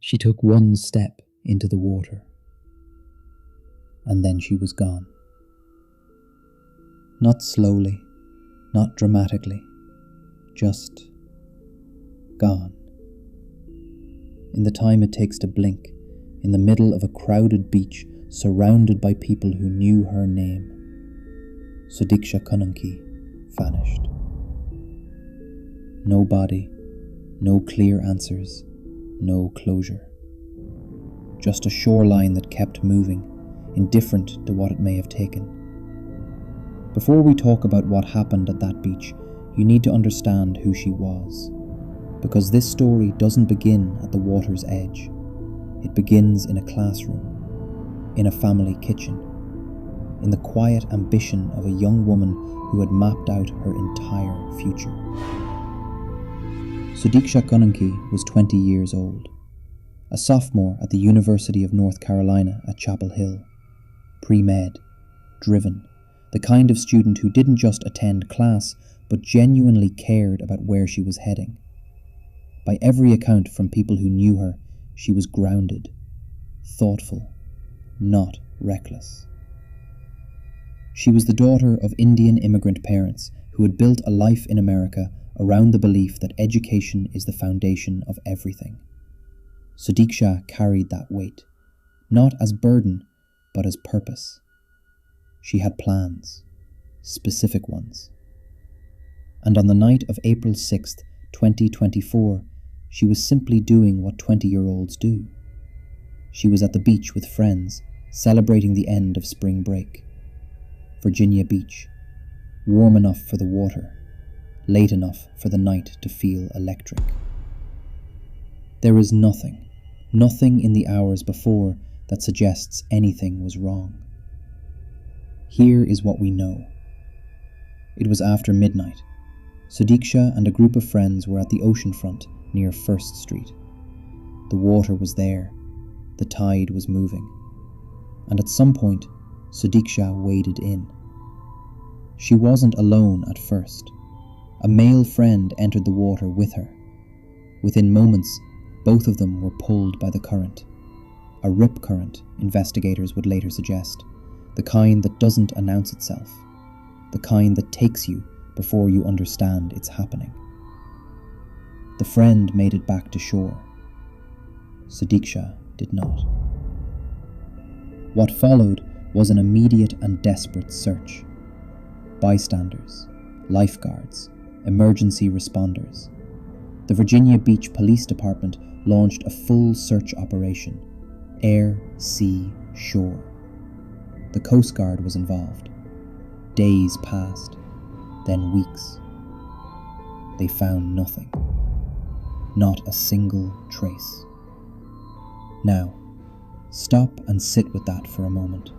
She took one step into the water, and then she was gone. Not slowly, not dramatically, just gone. In the time it takes to blink, in the middle of a crowded beach, surrounded by people who knew her name, Sudiksha Konanki vanished. No body, no clear answers, no closure. Just a shoreline that kept moving, indifferent to what it may have taken. Before we talk about what happened at that beach, you need to understand who she was. Because this story doesn't begin at the water's edge. It begins in a classroom, in a family kitchen, in the quiet ambition of a young woman who had mapped out her entire future. Sudiksha Konanki was 20 years old, a sophomore at the University of North Carolina at Chapel Hill, pre-med, driven, the kind of student who didn't just attend class but genuinely cared about where she was heading. By every account from people who knew her, she was grounded, thoughtful, not reckless. She was the daughter of Indian immigrant parents who had built a life in America around the belief that education is the foundation of everything. Sudiksha carried that weight, not as burden, but as purpose. She had plans, specific ones. And on the night of April 6th, 2024, she was simply doing what 20-year-olds do. She was at the beach with friends, celebrating the end of spring break. Virginia Beach, warm enough for the water, late enough for the night to feel electric. There is nothing in the hours before that suggests anything was wrong. Here is what we know. It was after midnight. Sudiksha and a group of friends were at the oceanfront near First Street. The water was there, the tide was moving, and at some point, Sudiksha waded in. She wasn't alone at first. A male friend entered the water with her. Within moments, both of them were pulled by the current. A rip current, investigators would later suggest, the kind that doesn't announce itself, the kind that takes you before you understand it's happening. The friend made it back to shore. Sudiksha did not. What followed was an immediate and desperate search. Bystanders, lifeguards, emergency responders. The Virginia Beach Police Department launched a full search operation, air, sea, shore. The Coast Guard was involved. Days passed, then weeks. They found nothing. Not a single trace. Now, stop and sit with that for a moment,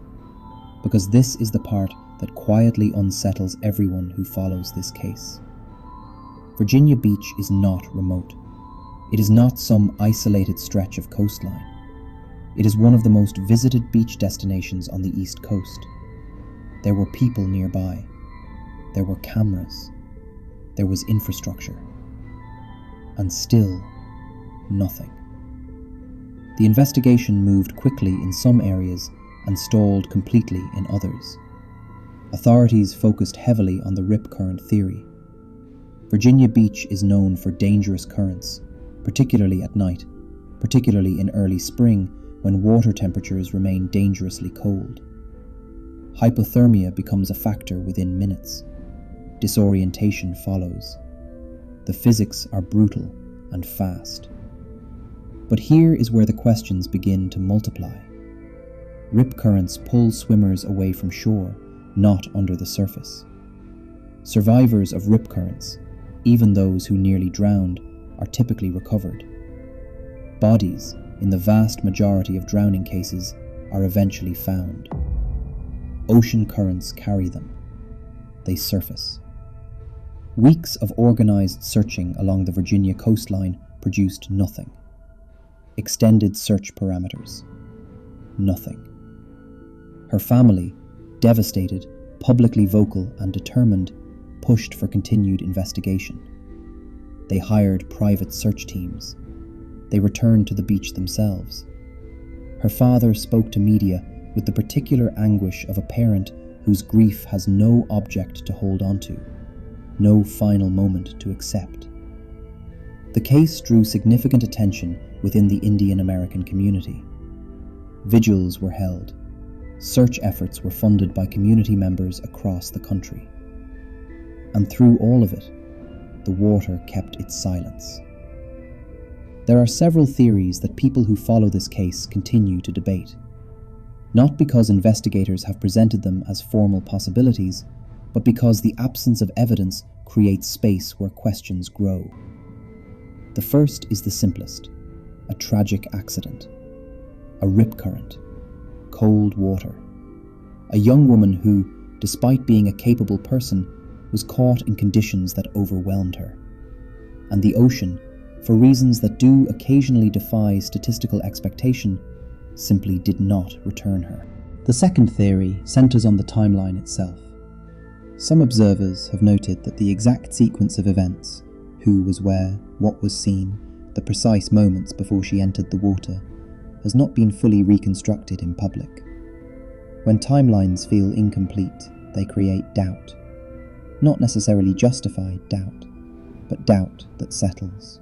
because this is the part that quietly unsettles everyone who follows this case. Virginia Beach is not remote. It is not some isolated stretch of coastline. It is one of the most visited beach destinations on the East Coast. There were people nearby. There were cameras. There was infrastructure. And still, nothing. The investigation moved quickly in some areas and stalled completely in others. Authorities focused heavily on the rip current theory. Virginia Beach is known for dangerous currents, particularly at night, particularly in early spring when water temperatures remain dangerously cold. Hypothermia becomes a factor within minutes. Disorientation follows. The physics are brutal and fast. But here is where the questions begin to multiply. Rip currents pull swimmers away from shore, not under the surface. Survivors of rip currents, even those who nearly drowned, are typically recovered. Bodies, in the vast majority of drowning cases, are eventually found. Ocean currents carry them. They surface. Weeks of organized searching along the Virginia coastline produced nothing. Extended search parameters. Nothing. Her family, devastated, publicly vocal and determined, pushed for continued investigation. They hired private search teams. they returned to the beach themselves. Her father spoke to media with the particular anguish of a parent whose grief has no object to hold on to, no final moment to accept. The case drew significant attention within the Indian American community. Vigils were held. Search efforts were funded by community members across the country. And through all of it, the water kept its silence. There are several theories that people who follow this case continue to debate. Not because investigators have presented them as formal possibilities, but because the absence of evidence creates space where questions grow. The first is the simplest: a tragic accident, a rip current, cold water. A young woman who, despite being a capable person, was caught in conditions that overwhelmed her. And the ocean, for reasons that do occasionally defy statistical expectation, simply did not return her. The second theory centers on the timeline itself. Some observers have noted that the exact sequence of events, who was where, what was seen, the precise moments before she entered the water, has not been fully reconstructed in public. When timelines feel incomplete, they create doubt. Not necessarily justified doubt, but doubt that settles.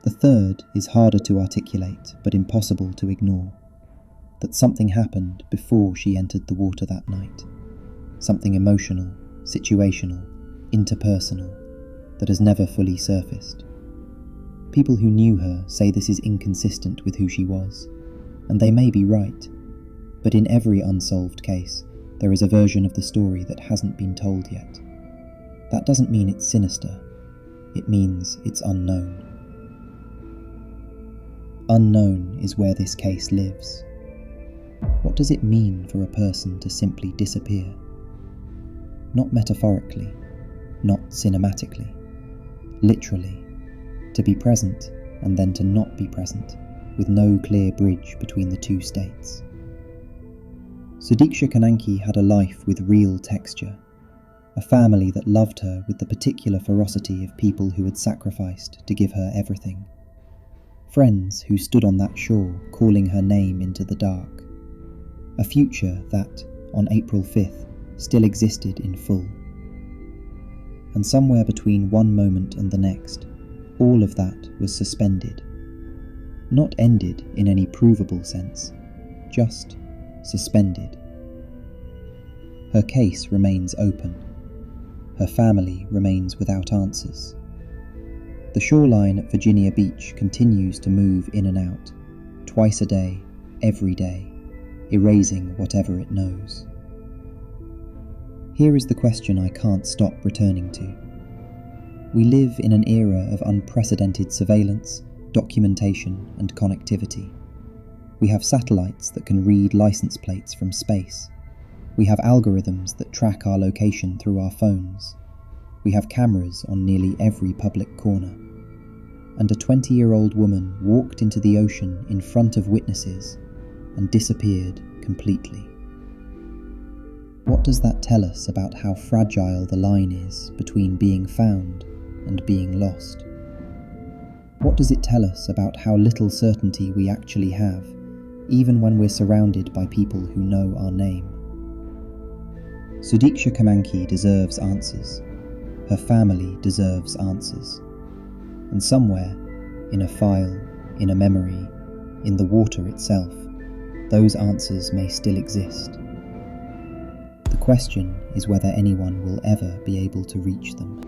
The third is harder to articulate, but impossible to ignore. That something happened before she entered the water that night. Something emotional, situational, interpersonal, that has never fully surfaced. People who knew her say this is inconsistent with who she was, and they may be right. But in every unsolved case, there is a version of the story that hasn't been told yet. That doesn't mean it's sinister. It means it's unknown. Unknown is where this case lives. What does it mean for a person to simply disappear? Not metaphorically, not cinematically, literally, to be present and then to not be present, with no clear bridge between the two states. Sudiksha Konanki had a life with real texture, a family that loved her with the particular ferocity of people who had sacrificed to give her everything. Friends who stood on that shore calling her name into the dark. A future that, on April 5th, still existed in full. And somewhere between one moment and the next, all of that was suspended. Not ended in any provable sense, just suspended. Her case remains open. Her family remains without answers. The shoreline at Virginia Beach continues to move in and out, twice a day, every day, erasing whatever it knows. Here is the question I can't stop returning to. We live in an era of unprecedented surveillance, documentation, and connectivity. We have satellites that can read license plates from space. We have algorithms that track our location through our phones. We have cameras on nearly every public corner. And a 20-year-old woman walked into the ocean in front of witnesses and disappeared completely. What does that tell us about how fragile the line is between being found and being lost? What does it tell us about how little certainty we actually have, even when we're surrounded by people who know our name? Sudiksha Konanki deserves answers. Her family deserves answers. And somewhere, in a file, in a memory, in the water itself, those answers may still exist. The question is whether anyone will ever be able to reach them.